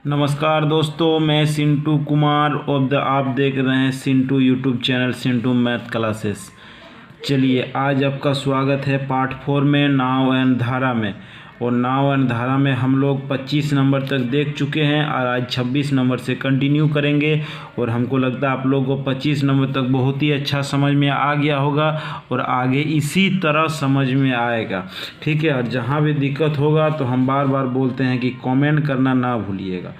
नमस्कार दोस्तों, मैं सिंटू कुमार और आप देख रहे हैं Sintu YouTube channel Sintu math classes. चलिए, आज आपका स्वागत है पार्ट 4 में नाव एंड धारा में। और नाव एंड धारा में हम लोग 25 नंबर तक देख चुके हैं और आज 26 नंबर से कंटिन्यू करेंगे। और हमको लगता है आप लोगों को 25 नंबर तक बहुत ही अच्छा समझ में आ गया होगा और आगे इसी तरह समझ में आएगा। ठीक है, और जहाँ भी दिक्कत होगा तो हम बार बार बोलते हैं कि कमेंट करना ना भूलिएगा।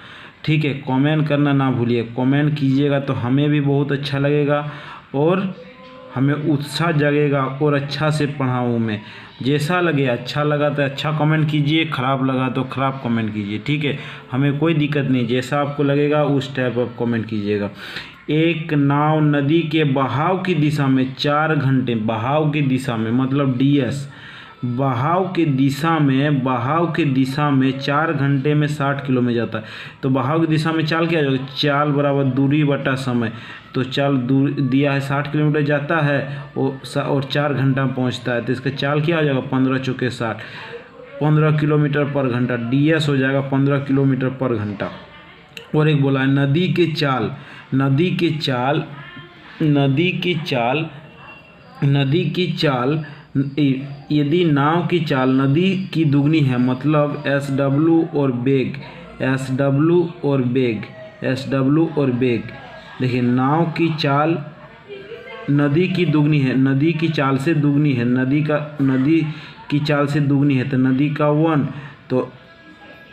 ठीक है, कमेंट करना ना भूलिए। कमेंट कीजिएगा तो हमें भी बहुत अच्छा लगेगा और हमें उत्साह जगेगा और अच्छा से पढ़ाऊँ मैं। जैसा लगे, अच्छा लगा तो अच्छा कमेंट कीजिए, ख़राब लगा तो ख़राब कमेंट कीजिए। ठीक है, हमें कोई दिक्कत नहीं, जैसा आपको लगेगा उस टाइप आप कमेंट कीजिएगा। एक नाव नदी के बहाव की दिशा में 4 घंटे, बहाव की दिशा में मतलब डीएस, बहाव की दिशा में 4 घंटे में 60 किलोमीटर जाता है। तो बहाव की दिशा में चाल क्या हो जाएगा? चाल बराबर दूरी बटा समय। तो चाल दूरी दिया है 60 किलोमीटर जाता है और 4 घंटा में पहुंचता है, तो इसका चाल क्या हो जाएगा? 15 चौके 60, 15 किलोमीटर पर घंटा। डीएस हो जाएगा 15 किलोमीटर पर घंटा। और एक बोला है नदी की चाल, यदि नाव की चाल नदी की दुगनी है, मतलब एस डब्ल्यू और बेग। देखिए, नाव की चाल नदी की दुगनी है, नदी की चाल से दुगनी है, नदी की चाल से दुगनी है तो नदी का 1, तो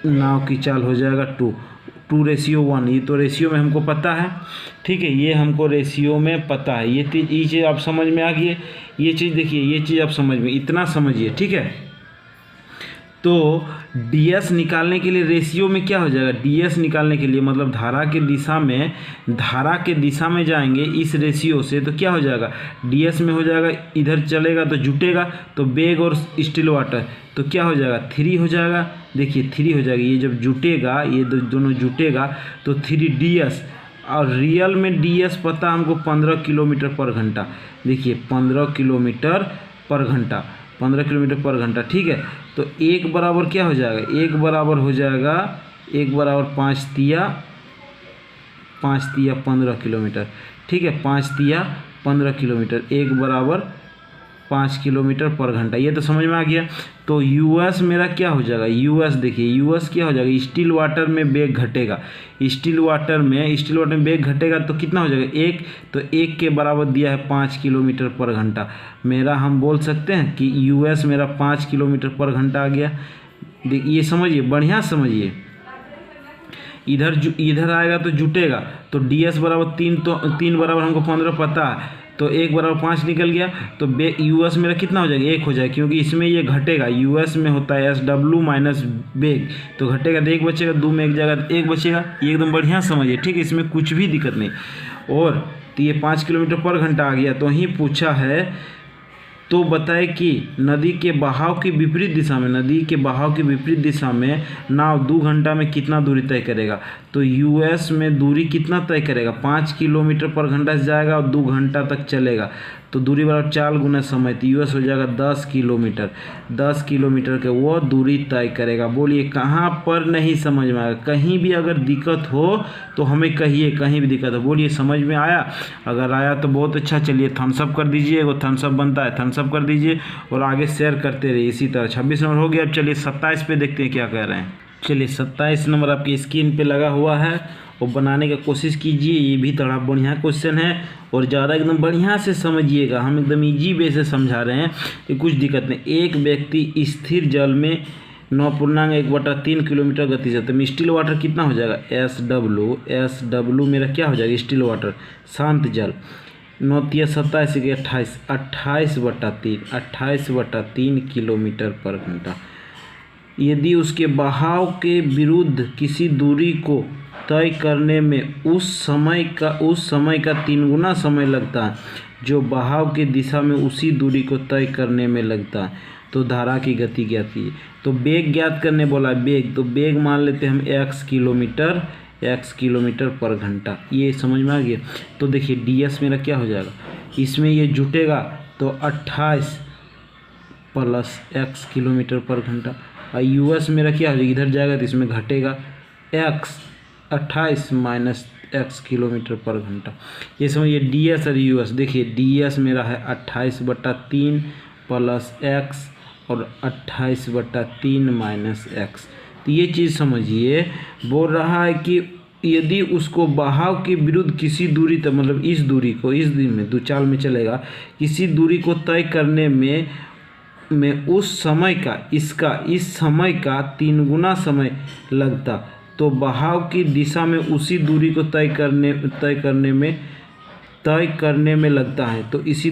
नाव की चाल हो जाएगा 2:1। ये तो रेशियो में हमको पता है। ठीक है, ये हमको रेशियो में पता है। ये चीज़ आप समझ में आ गई है। ये चीज़ देखिए, ये चीज़ आप समझ में, इतना समझिए। ठीक है, तो डीएस निकालने के लिए रेशियो में क्या हो जाएगा? डीएस निकालने के लिए मतलब धारा के दिशा में जाएंगे इस रेशियो से, तो क्या हो जाएगा? डीएस में हो जाएगा, इधर चलेगा तो जुटेगा, तो बेग और स्टिल वाटर, तो क्या हो जाएगा? 3 हो जाएगा। देखिए 3 हो जाएगा, ये जब जुटेगा, ये दोनों जुटेगा तो 3 डीएस। और रियल में डीएस पता हमको 15 किलोमीटर पर घंटा। देखिए 15 किलोमीटर पर घंटा। ठीक है, तो एक बराबर क्या हो जाएगा? एक बराबर हो जाएगा 5 तिया 15 किलोमीटर। ठीक है, 5 तिया 15 किलोमीटर, एक बराबर 5 किलोमीटर पर घंटा। ये तो समझ में आ गया। तो यूएस मेरा क्या हो जाएगा? यूएस देखिए, यूएस क्या हो जाएगा? स्टिल वाटर में बेग घटेगा, स्टिल वाटर में बेग घटेगा तो कितना हो जाएगा? 1। तो 1 के बराबर दिया है 5 किलोमीटर पर घंटा। मेरा हम बोल सकते हैं कि यूएस मेरा 5 किलोमीटर पर घंटा आ गया। ये समझिए, बढ़िया समझिए। इधर आएगा तो जुटेगा, तो डीएस बराबर 3, तो 3 बराबर हमको 15 पता है, तो 1 बराबर 5 निकल गया। तो यूएस मेरा कितना हो जाएगा? 1 हो जाएगा, क्योंकि इसमें ये घटेगा। यूएस में होता है एस डब्ल्यू माइनस बेग, तो घटेगा तो 1 बचेगा, 2 में 1 जाएगा तो 1 बचेगा। ये एकदम बढ़िया समझिए। ठीक है, इसमें कुछ भी दिक्कत नहीं। और तो ये 5 किलोमीटर पर घंटा आ गया। तो ही पूछा है, तो बताए कि नदी के बहाव की विपरीत दिशा में नाव 2 घंटा में कितना दूरी तय करेगा। तो यूएस में दूरी कितना तय करेगा? 5 किलोमीटर पर घंटा से जाएगा और 2 घंटा तक चलेगा, तो दूरी बराबर 4 गुना समय, तो यूएस हो जाएगा 10 किलोमीटर। 10 किलोमीटर के वो दूरी तय करेगा। बोलिए कहाँ पर नहीं समझ में आएगा? कहीं भी अगर दिक्कत हो तो हमें कहिए, कहीं भी दिक्कत हो। बोलिए समझ में आया? अगर आया तो बहुत अच्छा। चलिए थम्सअप कर दीजिए, वो थम्सअप बनता है, थम्सअप कर दीजिए और आगे शेयर करते रहिए इसी तरह। 26 नंबर हो गया। अब चलिए 27 पे देखते हैं क्या कह रहे हैं। चलिए 27 नंबर आपकी स्क्रीन पे लगा हुआ है और बनाने का कोशिश कीजिए। ये भी थोड़ा बढ़िया क्वेश्चन है और ज़्यादा एकदम बढ़िया से समझिएगा। हम एकदम इजी वे से समझा रहे हैं कि कुछ दिक्कत नहीं। एक व्यक्ति स्थिर जल में 9.1/3 किलोमीटर गति से, तो स्टिल वाटर कितना हो जाएगा? एस डब्ल्यू मेरा क्या हो जाएगा? स्टिल वाटर, शांत जल। 9 तिया 27 के 28/3 किलोमीटर पर घंटा। यदि उसके बहाव के विरुद्ध किसी दूरी को तय करने में उस समय का 3 गुना समय लगता है जो बहाव की दिशा में उसी दूरी को तय करने में लगता है, तो धारा की गति ज्ञात कीजिए। तो बेग ज्ञात करने बोला, बेग, तो बेग मान लेते हैं हम x किलोमीटर पर घंटा। ये समझ में आ गया। तो देखिए डीएस मेरा क्या हो जाएगा? इसमें ये जुटेगा तो 28 + x किलोमीटर पर घंटा। और यूएस मेरा क्या हो जाएगा? इधर जाएगा तो इसमें घटेगा x 28 माइनस x किलोमीटर पर घंटा। ये समझिए ds और us। देखिए ds मेरा है 28/3 प्लस x और 28/3 माइनस x। तो ये चीज़ समझिए, बोल रहा है कि यदि उसको बहाव के विरुद्ध किसी दूरी तक, मतलब इस दूरी को, इस दिन में दो चाल में चलेगा, किसी दूरी को तय करने में उस समय का, इसका इस समय का 3 गुना समय लगता, तो बहाव की दिशा में उसी दूरी को तय करने में लगता है। तो ये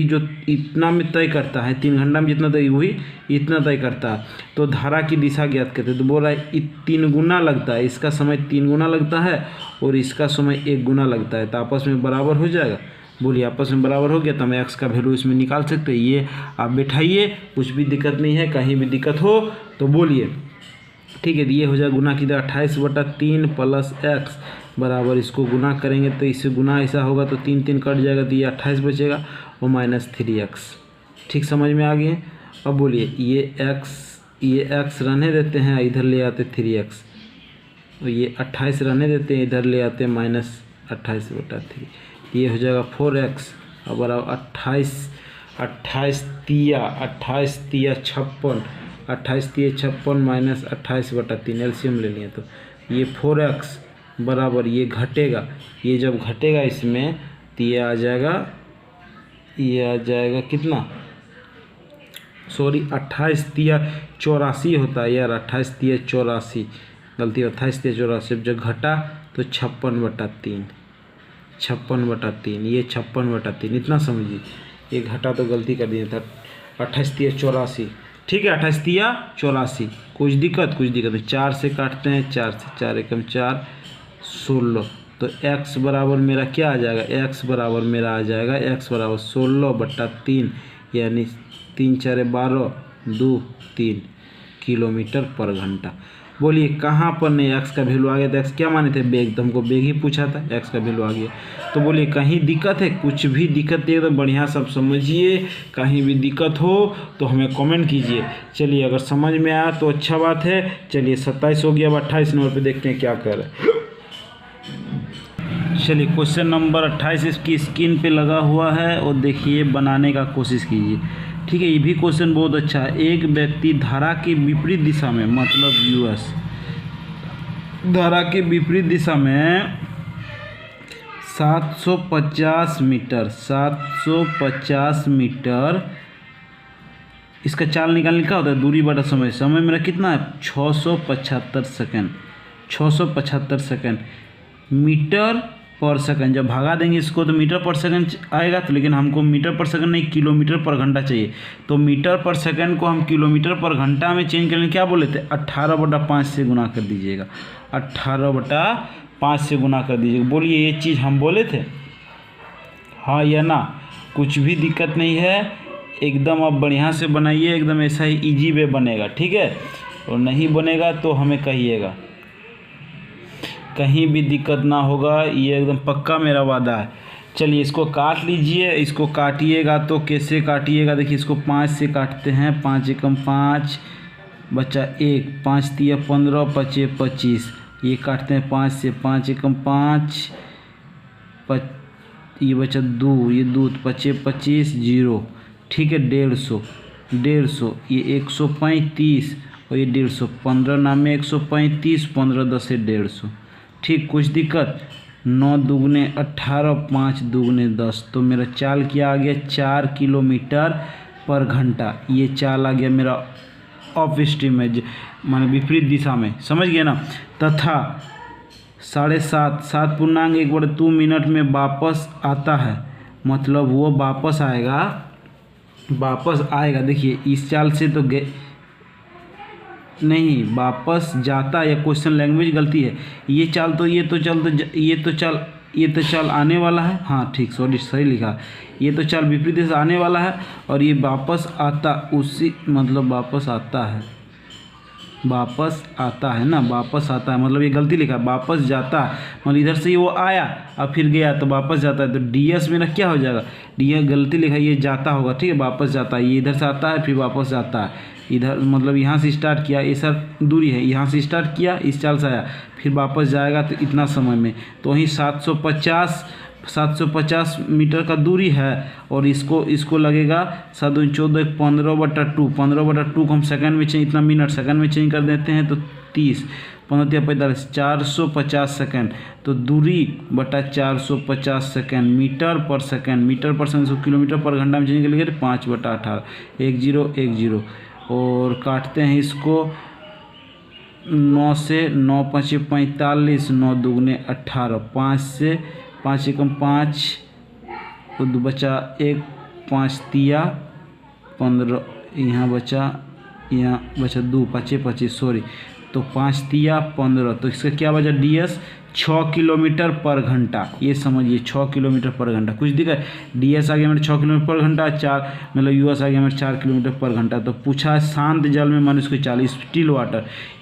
जो इतना में तय करता है, 3 घंटा में जितना तय हुई इतना तय करता है। तो धारा की दिशा ज्ञात करते हैं, तो बोल रहा है 3 गुना लगता है, इसका समय 3 गुना लगता है और इसका समय 1 गुना लगता है। तो आपस में बराबर हो जाएगा। बोलिए आपस में बराबर हो गया, तो हम x का वैल्यू इसमें निकाल सकते हैं। ये आप बैठाइए, कुछ भी दिक्कत नहीं है। कहीं भी दिक्कत हो तो बोलिए, ठीक है। ये हो जाएगा गुना की 28/3 प्लस x बराबर, इसको गुना करेंगे तो इससे गुना ऐसा होगा तो 3 3 कट जाएगा, तो ये 28 बचेगा और माइनस 3x। ठीक समझ में आ गए। अब बोलिए ये x रहने देते हैं, इधर ले आते 3x, और ये 28 रहने देते हैं, इधर ले आते माइनस 28/3। ये हो जाएगा 4x और बराबर 28 तिया 56 माइनस 28/3 एलसीएम ले लिए, तो ये 4x बराबर, ये घटेगा, ये जब घटेगा इसमें तो ये आ जाएगा कितना, सॉरी 28 तिया 84 होता है यार, 28 तिया 84, गलती 28 तिया 84, जब घटा तो 56/3, ये 56/3, इतना समझिए। ये घटा तो गलती कर दिया था, 28 तिया 84, ठीक है, 28 तिया 84। कुछ दिक्कत नहीं, 4 से काटते हैं, 4 से 4 एकम 4, 16। तो x बराबर मेरा क्या आ जाएगा, x बराबर मेरा आ जाएगा x बराबर 16/3, यानी 3 4 12 2 3 किलोमीटर पर घंटा। बोलिए कहाँ पर नहीं x का वैल्यू आ गया, तो x क्या माने थे, बेग, तो हमको बेग ही पूछा था, x का वैल्यू आ गया। तो बोलिए कहीं दिक्कत है, कुछ भी दिक्कत नहीं है तो बढ़िया सब समझिए, कहीं भी दिक्कत हो तो हमें कमेंट कीजिए। चलिए अगर समझ में आया तो अच्छा बात है। चलिए 27 हो गया, अब 28 नंबर पे देखते हैं क्या कर रहे हैं। चलिए क्वेश्चन नंबर 28 इसकी स्क्रीन पे लगा हुआ है और देखिए बनाने का कोशिश कीजिए, ठीक है। ये भी क्वेश्चन बहुत अच्छा है। एक व्यक्ति धारा के विपरीत दिशा में, मतलब यूएस, धारा के विपरीत दिशा में 750 मीटर इसका चाल निकालने का होता है, दूरी बटा समय मेरा कितना है 675 सेकंड मीटर पर सेकंड। जब भागा देंगे इसको तो मीटर पर सेकंड आएगा, तो लेकिन हमको मीटर पर सेकंड नहीं किलोमीटर पर घंटा चाहिए। तो मीटर पर सेकंड को हम किलोमीटर पर घंटा में चेंज करने क्या बोले थे, 18/5 से गुना कर दीजिएगा, 18/5 से गुना कर दीजिएगा। बोलिए ये चीज़ हम बोले थे, हाँ या ना, कुछ भी दिक्कत नहीं है, एकदम आप बढ़िया से बनाइए, एकदम ऐसा ही ईजी वे बनेगा, ठीक है। और नहीं बनेगा तो हमें कहिएगा, कहीं भी दिक्कत ना होगा, ये एकदम पक्का मेरा वादा है। चलिए इसको काट लीजिए, इसको काटिएगा तो कैसे काटिएगा, देखिए इसको 5 से काटते हैं, 5 एकम 5 बचा 1, 5 तिया 15 पचे 25, ये काटते हैं 5 से, 5 एकम 5 ये बचा 2, ये 2 पचे 25 0, ठीक है। 150 ये 135 और ये 150, 15 नामे 135, 15 10 150, ठीक। कुछ दिक्कत, 9 दूगुने 18 5 दूगुने 10, तो मेरा चाल क्या आ गया 4 किलोमीटर पर घंटा। ये चाल आ गया मेरा ऑफ स्ट्रीम में, माने विपरीत दिशा में, समझ गए ना। तथा 7.1/2 मिनट में वापस आता है, मतलब वो वापस आएगा। देखिए इस चाल से तो नहीं वापस जाता, या क्वेश्चन लैंग्वेज गलती है, ये तो चाल आने वाला है, हाँ ठीक, सही लिखा, ये तो चाल विपरीत दिशा से आने वाला है और ये वापस आता, उसी मतलब वापस आता है ना, वापस आता है मतलब ये गलती लिखा, वापस जाता है मतलब इधर से वो आया और फिर गया तो वापस जाता है। तो ds मेरा क्या हो जाएगा, ds गलती लिखा, ये जाता होगा, ठीक है, वापस जाता है, ये इधर से आता है फिर वापस जाता है, इधर मतलब यहाँ से स्टार्ट किया, ये सर दूरी है, यहाँ से स्टार्ट किया, इस चाल से आया, फिर वापस जाएगा तो इतना समय में, तो वहीं 750 मीटर का दूरी है। और इसको लगेगा 7×14 15/2, 15/2 को हम सेकंड में चेंज, इतना मिनट सेकंड में चेंज कर देते हैं तो 30, 15×45 450 सेकंड। तो दूरी बटा 450 सेकंड, मीटर पर सेकंड, मीटर पर सेकंड को किलोमीटर पर घंटा में चेंज कर लेंगे 5/18, 10 और काटते हैं इसको 9 से, 9 5 45, 9 दूगुने 18, 5 से 5 एकम 5, तो बचा 1, 5 तिया 15, यहाँ बचा 2, 5 25 सॉरी, तो 5 तिया 15, तो इसका क्या बचा DS 6 किलोमीटर पर घंटा। ये समझिए 6 किलोमीटर पर घंटा, कुछ दिखा DS आ गया मेरे 6 किलोमीटर पर घंटा, 4 मतलब US आ गया मेरे 4 किलोमीटर पर घंटा। तो पूछा है शांत जल में मनुष्य को 40,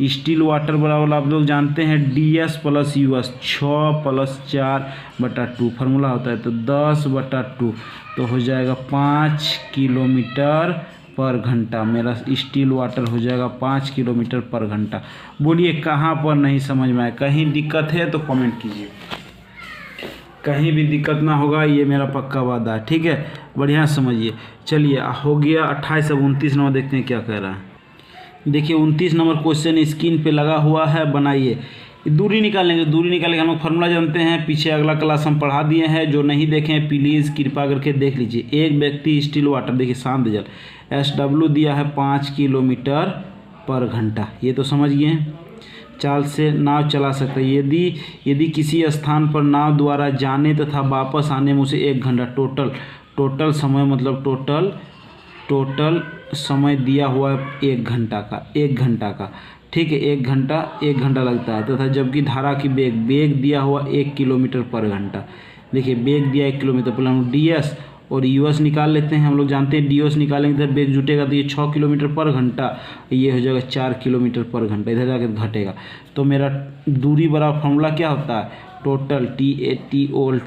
स्टील वाटर बराबर आप लोग जानते हैं DS + US 6 + 4/2 फार्मूला होता है, तो 10/2, तो हो जाएगा 5 किलोमीटर पर घंटा। मेरा स्टील वाटर हो जाएगा 5 किलोमीटर पर घंटा। बोलिए कहाँ पर नहीं समझ में आए? कहीं दिक्कत है तो कमेंट कीजिए, कहीं भी दिक्कत ना होगा, ये मेरा पक्का वादा है। ठीक है, बढ़िया समझिए। चलिए हो गया 28। अब 29 नंबर देखते हैं क्या कह रहा है। देखिए 29 नंबर क्वेश्चन स्क्रीन पे लगा हुआ है, बनाइए। दूरी निकालेंगे, हम लोग फार्मूला जानते हैं, पीछे अगला क्लास हम पढ़ा दिए हैं, जो नहीं देखें प्लीज़ कृपा करके देख लीजिए। एक व्यक्ति स्टील वाटर, देखिए शांत जल SW दिया है 5 किलोमीटर पर घंटा, ये तो समझिए। चाल से नाव चला सकता है, यदि किसी स्थान पर नाव द्वारा जाने तथा वापस आने में उसे 1 घंटा टोटल समय, मतलब टोटल समय दिया हुआ है 1 घंटा का। ठीक है, 1 घंटा लगता है तथा जबकि धारा की वेग दिया हुआ 1 किलोमीटर पर घंटा। देखिए वेग दिया 1 किलोमीटर पर, हम DS और US निकाल लेते हैं। हम लोग जानते हैं DS निकालेंगे तो वेग जुटेगा, तो ये 6 किलोमीटर पर घंटा, ये हो जाएगा 4 किलोमीटर पर घंटा, इधर जाकर घटेगा। तो मेरा दूरी बराबर फॉर्मूला क्या होता है, total TATOL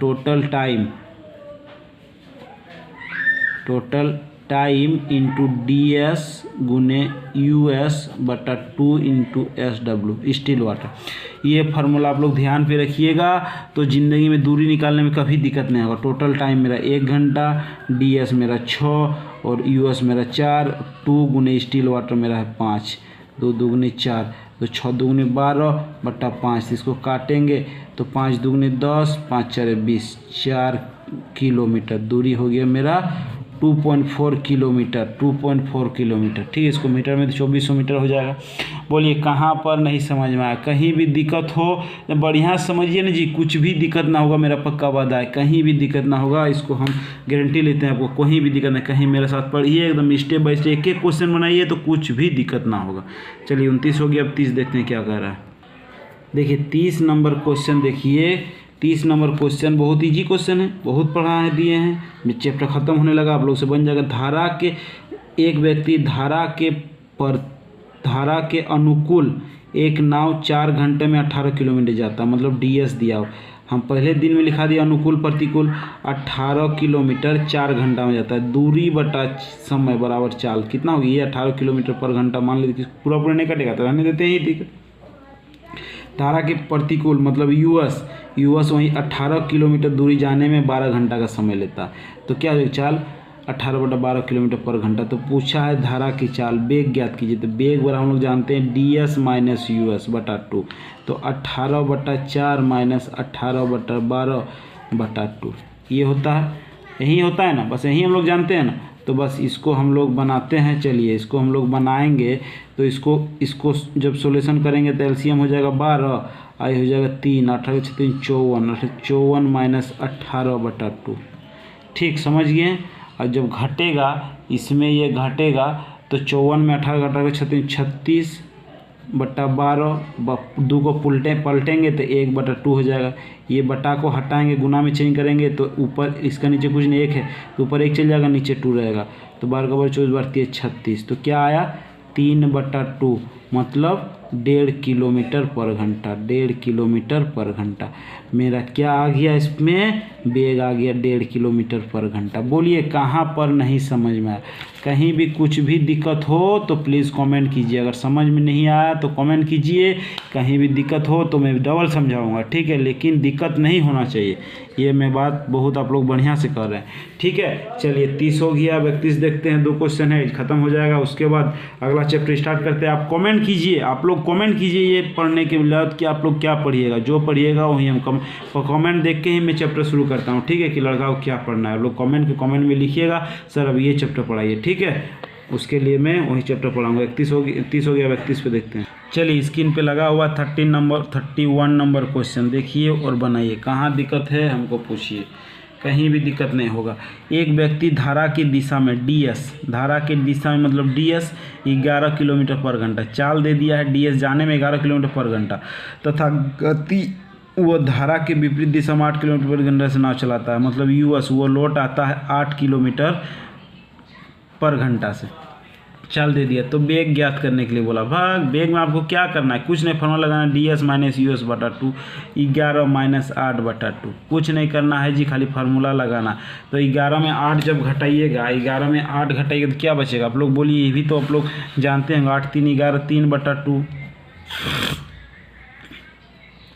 total time into DS गुने US/2 into SW still water. ये फार्मूला आप लोग ध्यान पे रखिएगा, तो ज़िंदगी में दूरी निकालने में कभी दिक्कत नहीं होगा। टोटल टाइम मेरा 1 घंटा, DS मेरा 6 और US मेरा 4, 2 गुने स्टील वाटर मेरा है 5, 2 दूगुने 4, तो 6 दूगुने 12/5, इसको काटेंगे तो 5 दूगुने 10, 5 4 20, 4 किलोमीटर दूरी हो गया मेरा 2.4 किलोमीटर। ठीक है, इसको मीटर में तो 2400 मीटर हो जाएगा। बोलिए कहाँ पर नहीं समझ में आया? कहीं भी दिक्कत हो बढ़िया समझिए ना जी, कुछ भी दिक्कत ना होगा, मेरा पक्का वादा है, कहीं भी दिक्कत ना होगा, इसको हम गारंटी लेते हैं आपको, कहीं भी दिक्कत नहीं। कहीं मेरे साथ पढ़िए, एकदम स्टेप बाय स्टेप एक क्वेश्चन बनाइए तो कुछ भी दिक्कत ना होगा। चलिए 29 हो गया, अब 30 देखते हैं क्या कह रहा है। देखिए 30 नंबर क्वेश्चन देखिए। 30 नंबर क्वेश्चन बहुत इजी क्वेश्चन है, बहुत पढ़ा है दिए हैं, चैप्टर खत्म होने लगा, आप लोग से बन जाएगा। एक व्यक्ति धारा के अनुकूल एक नाव 4 घंटे में 18 किलोमीटर जाता, मतलब DS दिया हो। हम पहले दिन में लिखा दिया अनुकूल प्रतिकूल, 18 किलोमीटर 4 घंटा में जाता है। दूरी बटा समय बराबर चाल, कितना होगी ये 18 किलोमीटर पर घंटा। मान लीजिए पूरा नहीं कटेगा तो रहने देते हैं ही। धारा के प्रतिकूल मतलब US वहीं 18 किलोमीटर दूरी जाने में 12 घंटा का समय लेता है। तो क्या हो चाल 18/12 किलोमीटर पर घंटा। तो पूछा है धारा की चाल, वेग ज्ञात कीजिए। तो वेग बराबर हम लोग जानते हैं DS - US/2, तो 18/4 - 18/12/2 ये होता है, यही होता है ना, बस यही हम लोग जानते हैं ना। तो बस इसको हम लोग बनाते हैं। चलिए इसको हम लोग बनाएंगे, तो इसको जब सॉल्यूशन करेंगे तो LCM हो जाएगा 12, आई हो जाएगा 3, 18 × 3 54 - 18/2। ठीक समझ गए। और जब घटेगा इसमें, ये घटेगा तो 54 में 18 घटा के 36/12, 2 को पलटेंगे तो 1/2 हो जाएगा। ये बटा को हटाएंगे, गुना में चेंज करेंगे तो ऊपर इसका नीचे कुछ नहीं, 1 है तो ऊपर 1 चल जाएगा, नीचे 2 रहेगा। तो 12 का 24 × 3 = 36। तो क्या आया 3/2। मतलब 1.5 किलोमीटर पर घंटा, 1.5 किलोमीटर पर घंटा। मेरा क्या आ गया इसमें, वेग आ गया 1.5 किलोमीटर पर घंटा। बोलिए कहाँ पर नहीं समझ में आया? कहीं भी कुछ भी दिक्कत हो तो प्लीज़ कमेंट कीजिए। अगर समझ में नहीं आया तो कमेंट कीजिए, कहीं भी दिक्कत हो तो मैं डबल समझाऊंगा, ठीक है। लेकिन दिक्कत नहीं होना चाहिए, ये मैं बात बहुत आप लोग बढ़िया से कर रहे हैं, ठीक है। चलिए 30 हो गया, 31 देखते हैं, 2 क्वेश्चन है, ख़त्म हो जाएगा। उसके बाद अगला चैप्टर स्टार्ट करते हैं। आप कमेंट कीजिए, आप लोग कमेंट कीजिए ये पढ़ने के बाद कि आप लोग क्या पढ़िएगा। जो पढ़िएगा वही हम कमेंट देख के ही मैं चैप्टर शुरू करता हूँ, ठीक है, कि लड़का को क्या पढ़ना है। आप लोग कमेंट में लिखिएगा सर अब ये चैप्टर पढ़ाइए, ठीक है। उसके लिए मैं वही चैप्टर पढ़ाऊँगा। 31 हो गया, 30 हो गया, 31 पे देखते हैं। चलिए स्क्रीन पे लगा हुआ 31 नंबर क्वेश्चन देखिए और बनाइए। कहाँ दिक्कत है हमको पूछिए, कहीं भी दिक्कत नहीं होगा। एक व्यक्ति धारा की दिशा में धारा की दिशा में मतलब ds 11 किलोमीटर पर घंटा चाल दे दिया है। ds जाने में 11 किलोमीटर पर घंटा तथा गति वो धारा के विपरीत दिशा में 8 किलोमीटर पर घंटा से नाव चलाता है। मतलब us वो लौट आता है 8 किलोमीटर पर घंटा से, चल दे दिया। तो वेग ज्ञात करने के लिए बोला। भाग वेग में आपको क्या करना है, कुछ नहीं, फॉर्मूला लगाना ds माइनस us बटा 2, 11 माइनस 8 बटा 2, कुछ नहीं करना है जी, खाली फार्मूला लगाना। तो 11 में 8 जब घटाइएगा, 11 में 8 घटाइएगा तो क्या बचेगा, आप लोग बोलिए। ये भी तो आप लोग जानते हैं, 8 3 11, 3 बटा 2,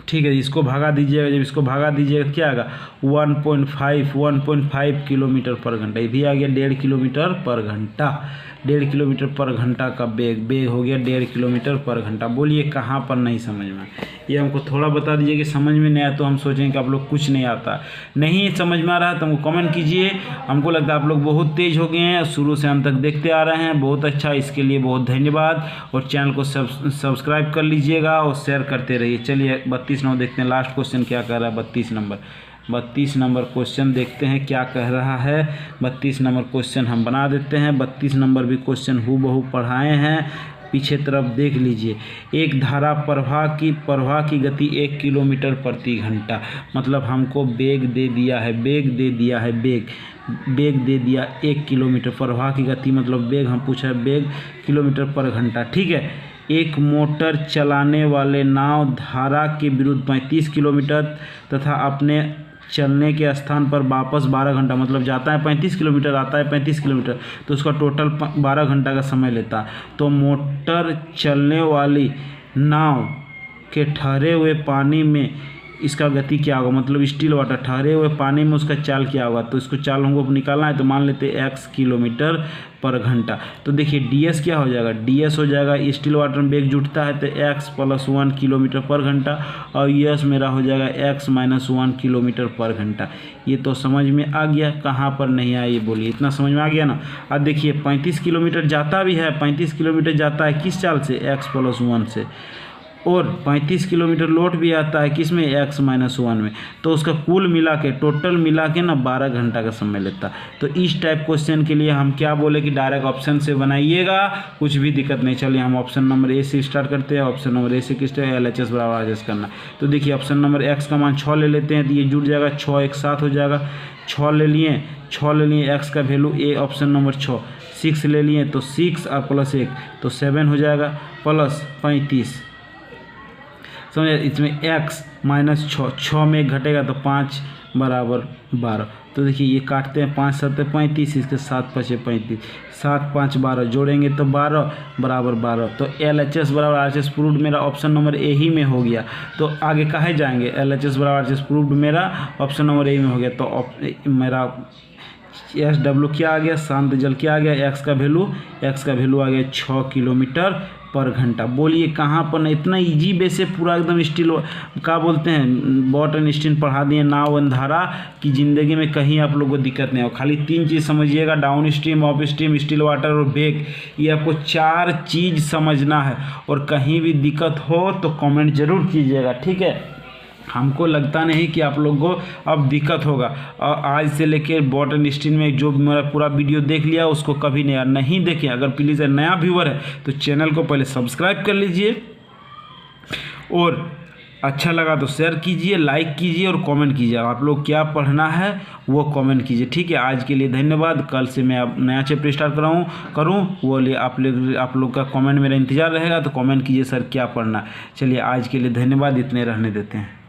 ठीक है। इसको भगा दीजिएगा, जब इसको भगा दीजिएगा तो क्या आएगा 1.5 किलोमीटर पर घंटा। ये भी आ गया 1.5 किलोमीटर पर घंटा। 1.5 किलोमीटर पर घंटा का वेग हो गया 1.5 किलोमीटर पर घंटा। बोलिए कहाँ पर नहीं समझ में, ये हमको थोड़ा बता दीजिए कि समझ में नहीं आया तो हम सोचेंगे कि आप लोग कुछ नहीं आता। नहीं समझ में आ रहा है तो हमको कमेंट कीजिए। हमको लगता है आप लोग बहुत तेज़ हो गए हैं, शुरू से अंत तक देखते आ रहे हैं, बहुत अच्छा, इसके लिए बहुत धन्यवाद। और चैनल को सब्सक्राइब कर लीजिएगा और शेयर करते रहिए। चलिए 32 नंबर देखते हैं, लास्ट क्वेश्चन क्या कह रहा है। 32 नंबर क्वेश्चन देखते हैं क्या कह रहा है। 32 नंबर क्वेश्चन हम बना देते हैं। 32 नंबर भी क्वेश्चन हूबहू पढ़ाए हैं, पीछे तरफ देख लीजिए। एक धारा प्रवाह की गति 1 किलोमीटर प्रति घंटा, मतलब हमको वेग दे दिया है 1 किलोमीटर। प्रवाह की गति मतलब वेग, हम पूछा है वेग किलोमीटर पर घंटा, ठीक है। एक मोटर चलाने वाले नाव धारा के विरुद्ध 35 किलोमीटर तथा अपने चलने के स्थान पर वापस 12 घंटा, मतलब जाता है 35 किलोमीटर, आता है 35 किलोमीटर, तो उसका टोटल 12 घंटा का समय लेता है। तो मोटर चलने वाली नाव के ठहरे हुए पानी में इसका गति क्या होगा, मतलब स्टिल वाटर, ठहरे हुए पानी में उसका चाल क्या होगा। तो इसको चाल हमको निकालना है, तो मान लेते हैं x किलोमीटर पर घंटा। तो देखिए ds क्या हो जाएगा, ds हो जाएगा, स्टिल वाटर में वेग जुटता है तो x + 1 किलोमीटर पर घंटा, और s मेरा हो जाएगा x - 1 किलोमीटर पर घंटा। ये तो समझ में आ गया, कहाँ पर नहीं आया ये बोलिए, इतना समझ में आ गया ना। अब देखिए 35 किलोमीटर जाता भी है, 35 किलोमीटर जाता है किस चाल से, x + 1 से, और 35 किलोमीटर लौट भी आता है किस में, x - 1 में। तो उसका कुल मिला के, टोटल मिला के ना 12 घंटा का समय लेता। तो इस टाइप क्वेश्चन के लिए हम क्या बोले कि डायरेक्ट ऑप्शन से बनाइएगा, कुछ भी दिक्कत नहीं। चलिए हम ऑप्शन नंबर ए से स्टार्ट करते हैं। ऑप्शन नंबर ए से किस तरह LHS बराबर RHS करना। तो देखिए ऑप्शन नंबर x का मान 6 ले लेते हैं, तो ये जुड़ जाएगा, 6 एक साथ हो जाएगा। 6 ले लिए, x का वैल्यू ए, ऑप्शन नंबर 6। 6 ले लिए तो 6 और +1 तो 7 हो जाएगा, प्लस 35, समझे। इसमें x - 6 में घटेगा तो 5 बराबर 12। तो देखिए ये काटते हैं, 5 7 35, इसके 7 5 35, 7 5 12 जोड़ेंगे तो 12 बराबर 12। तो LHS बराबर RHS प्रूव्ड मेरा ऑप्शन नंबर ए ही में हो गया। तो आगे कहाँ जाएंगे, LHS बराबर RHS प्रूव्ड मेरा ऑप्शन नंबर ए में हो गया। तो मेरा SW क्या आ गया, शांत जल क्या आ गया, x का वैल्यू आ गया 6 किलोमीटर पर घंटा। बोलिए कहाँ पर नहीं, इतना इजी वे से पूरा एकदम स्टिल क्या बोलते हैं, बॉट एंड स्टीन पढ़ा दिए, नाव एंड धारा की ज़िंदगी में कहीं आप लोगों को दिक्कत नहीं हो। खाली 3 चीज़ समझिएगा, down stream, up stream, still water और वेग। ये आपको 4 चीज़ समझना है। और कहीं भी दिक्कत हो तो कमेंट जरूर कीजिएगा, ठीक है। हमको लगता नहीं कि आप लोगों को अब दिक्कत होगा। और आज से लेके बॉट एंड स्टीन में जो मेरा पूरा वीडियो देख लिया उसको कभी नहीं देखें। अगर प्लीज़ नया व्यूअर है तो चैनल को पहले सब्सक्राइब कर लीजिए और अच्छा लगा तो शेयर कीजिए, लाइक कीजिए और कमेंट कीजिए। आप लोग क्या पढ़ना है वो कमेंट कीजिए, ठीक है। आज के लिए धन्यवाद। कल से मैं अब नया चैप्टर स्टार्ट करूँ वो लिए आप लोग का कमेंट मेरा इंतज़ार रहेगा। तो कमेंट कीजिए सर क्या पढ़ना। चलिए आज के लिए धन्यवाद, इतने रहने देते हैं।